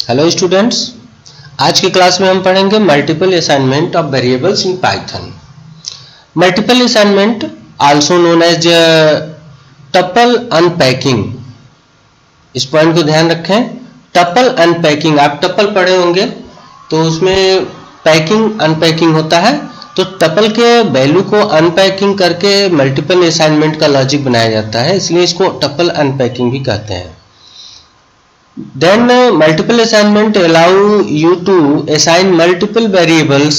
Hello students, आज की class में हम पढ़ेंगे multiple assignment of variables in Python. Multiple assignment also known as tuple unpacking. इस पॉइंट को ध्यान रखें। टपल अनपैकिंग, आप टपल पढ़े होंगे तो उसमें पैकिंग अनपैकिंग होता है। तो टपल के वैल्यू को अनपैकिंग करके मल्टीपल असाइनमेंट का लॉजिक बनाया जाता है, इसलिए इसको टपल अनपैकिंग भी कहते हैं। Then multiple assignment allow you to assign multiple variables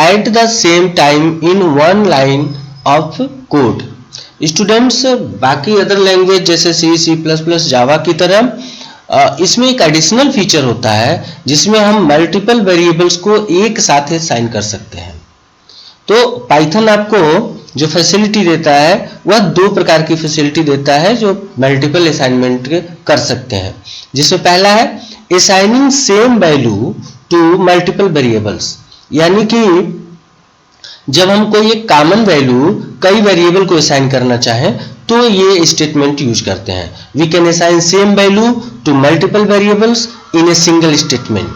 at the same time in one line of code. Students, बाकी अदर लैंग्वेज जैसे C++, जावा की तरह इसमें एक एडिशनल फीचर होता है जिसमें हम मल्टीपल वेरिएबल्स को एक साथ असाइन कर सकते हैं। तो पाइथन आपको जो फैसिलिटी देता है वह दो प्रकार की फैसिलिटी देता है जो मल्टीपल असाइनमेंट कर सकते हैं, जिसमें पहला है assigning same value to multiple variables, यानी कि जब हम कोई एक कॉमन वैल्यू कई वेरिएबल को असाइन करना चाहें तो ये स्टेटमेंट यूज करते हैं। We can assign same value to multiple variables in a single statement.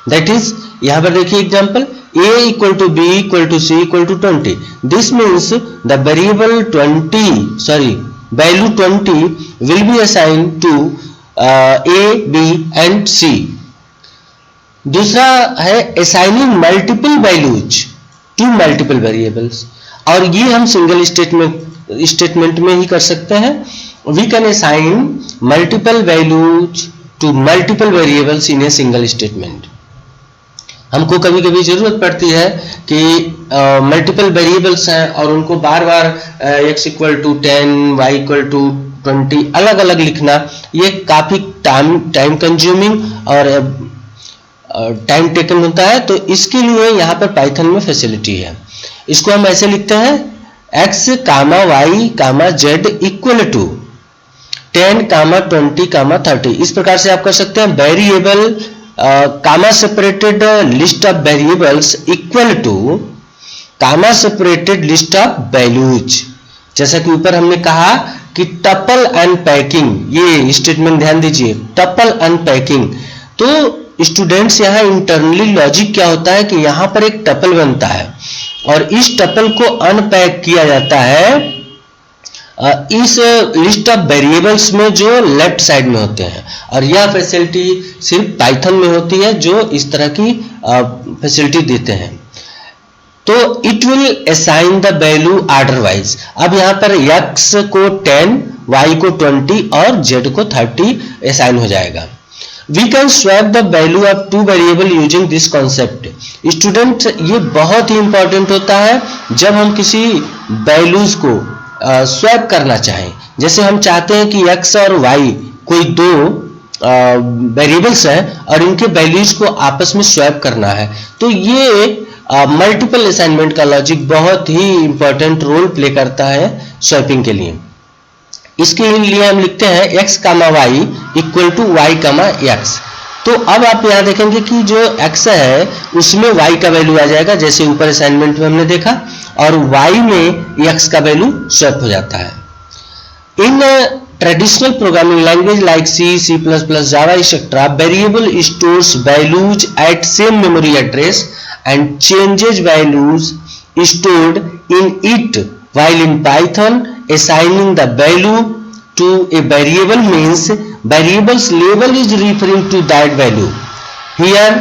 That is, यहां पर देखिए example, a equal to b equal to c equal to 20. This means the variable value 20 will be assigned to a, b and c. दूसरा है assigning multiple values to multiple variables, और ये हम single statement में ही कर सकते हैं। We can assign multiple values to multiple variables in a single statement. हमको कभी कभी जरूरत पड़ती है कि मल्टीपल वेरिएबल्स हैं और उनको बार बार x equal to 10, y equal to 20 अलग अलग लिखना, ये काफी टाइम कंज्यूमिंग और टाइम टेकन होता है। तो इसके लिए यहाँ पर पाइथन में फैसिलिटी है। इसको हम ऐसे लिखते हैं x, y, z equal to 10, 20, 30। इस प्रकार से आप कर सकते हैं variable comma separated list of variables equal to comma separated list of values। जैसा कि ऊपर हमने कहा कि टपल अनपैकिंग, ये स्टेटमेंट ध्यान दीजिए, टपल अनपैकिंग। तो स्टूडेंट्स, यहाँ इंटरनली लॉजिक क्या होता है कि यहाँ पर एक टपल बनता है और इस टपल को अनपैक किया जाता है इस लिस्ट ऑफ वेरिएबल्स में जो लेफ्ट साइड में होते हैं, और यह फैसिलिटी सिर्फ पाइथन में होती है जो इस तरह की फैसिलिटी देते हैं। तो it will assign the value order wise. अब यहाँ पर x को 10, y को 20 और z को 30 असाइन हो जाएगा। We can swap the value of two variable using this concept। Student, ये बहुत ही इंपॉर्टेंट होता है जब हम किसी वैल्यूज को स्वैप करना चाहें। जैसे हम चाहते हैं कि x और y कोई दो वेरिएबल्स हैं और इनके वैल्यूज को आपस में स्वैप करना है, तो ये मल्टीपल असाइनमेंट का लॉजिक बहुत ही इंपॉर्टेंट रोल प्ले करता है स्वैपिंग के लिए। इसके लिए हम लिखते हैं x, y equal to y, x। तो अब आप यहां देखेंगे कि जो x है उसमें y का वैल्यू आ जाएगा, जैसे ऊपर असाइनमेंट में हमने देखा, और y में x का वैल्यू स्वैप हो जाता है। In traditional programming language like C++, Java etcetera, variable stores values at same memory address and changes values stored in it, while in Python assigning the value to a variable means variable's label is referring to that value. Here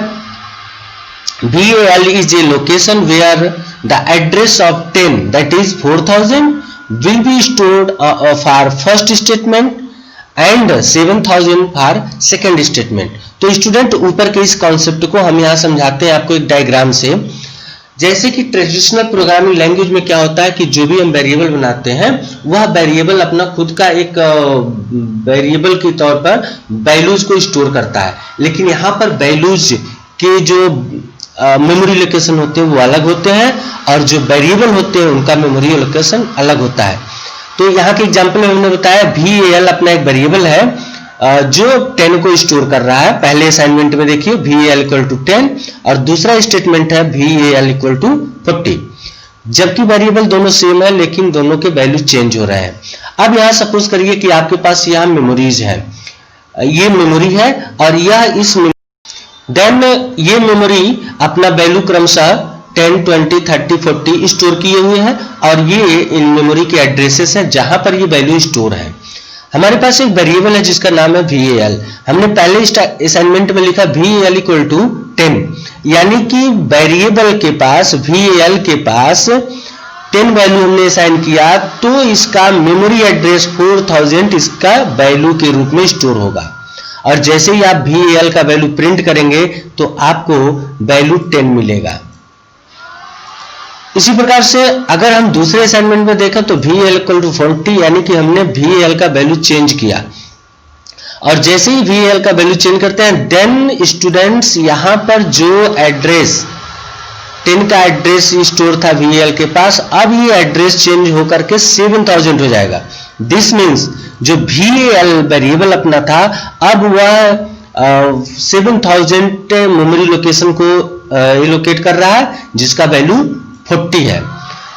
VAL is a location where the address of 10, that is 4000, will be stored for first statement and 7000 for second statement। तो student, ऊपर के इस concept को हम यहाँ समझाते हैं आपको एक डायग्राम से। जैसे कि ट्रेडिशनल प्रोग्रामिंग लैंग्वेज में क्या होता है कि जो भी हम वेरिएबल बनाते हैं वह वेरिएबल अपना खुद का एक वेरिएबल के तौर पर वैल्यूज को स्टोर करता है, लेकिन यहाँ पर वैल्यूज के जो मेमोरी लोकेशन होते हैं वो अलग होते हैं और जो वेरिएबल होते हैं उनका मेमोरी लोकेशन अलग होता है। तो यहाँ के एग्जाम्पल में हमने बताया VAL अपना एक वेरिएबल है जो 10 को स्टोर कर रहा है। पहले असाइनमेंट में देखिए VAL इक्वल टू 10 और दूसरा स्टेटमेंट है VAL इक्वल टू 40, जबकि वेरिएबल दोनों सेम है लेकिन दोनों के वैल्यू चेंज हो रहे हैं। अब यहाँ सपोज करिए कि आपके पास यहाँ मेमोरीज है, ये मेमोरी है और यह इस देन ये मेमोरी अपना वैल्यू क्रमशः 10, 20, 30, 40 स्टोर किए हुए हैं और ये इन मेमोरी के एड्रेसेस हैं जहां पर ये वैल्यू स्टोर है। हमारे पास एक वेरिएबल है जिसका नाम है VAL। हमने पहले असाइनमेंट में लिखा VAL इक्वल टू 10, यानी कि वेरिएबल के पास VAL के पास 10 वैल्यू हमने असाइन किया तो इसका मेमोरी एड्रेस 4000 इसका वैल्यू के रूप में स्टोर होगा और जैसे ही आप VAL का वैल्यू प्रिंट करेंगे तो आपको वैल्यू 10 मिलेगा। इसी प्रकार से अगर हम दूसरे असाइनमेंट में देखें तो VAL इक्वल टू 40, यानी कि हमने VAL का वैल्यू चेंज किया और जैसे ही VAL का वैल्यू चेंज करते हैं देन स्टूडेंट्स यहां पर जो एड्रेस 10 का एड्रेस स्टोर था VAL के पास, अब ये एड्रेस चेंज होकर के 7000 हो जाएगा। दिस मीन्स जो VAL वेरिएबल अपना था अब वह 7000 मेमोरी लोकेशन को एलोकेट कर रहा है जिसका वैल्यू 40 है।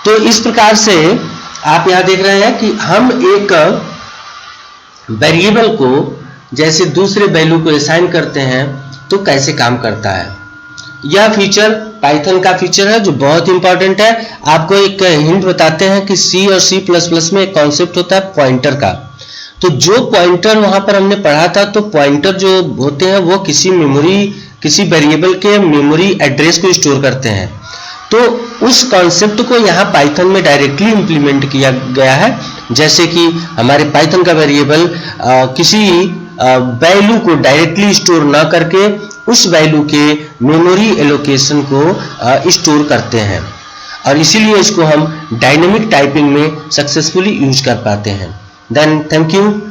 तो इस प्रकार से आप यहां देख रहे हैं कि हम एक वेरिएबल को जैसे दूसरे वैल्यू को असाइन करते हैं तो कैसे काम करता है। यह फीचर पाइथन का फीचर है जो बहुत इंपॉर्टेंट है। आपको एक हिंट बताते हैं कि C और C++ में एक कॉन्सेप्ट होता है पॉइंटर का। तो जो पॉइंटर वहां पर हमने पढ़ा था, तो पॉइंटर जो होते हैं वो किसी वेरिएबल के मेमोरी एड्रेस को स्टोर करते हैं। तो उस कॉन्सेप्ट को यहाँ पाइथन में डायरेक्टली इंप्लीमेंट किया गया है, जैसे कि हमारे पाइथन का वेरिएबल किसी वैल्यू को डायरेक्टली स्टोर ना करके उस वैल्यू के मेमोरी एलोकेशन को स्टोर करते हैं और इसीलिए इसको हम डायनेमिक टाइपिंग में सक्सेसफुली यूज कर पाते हैं। Then thank you.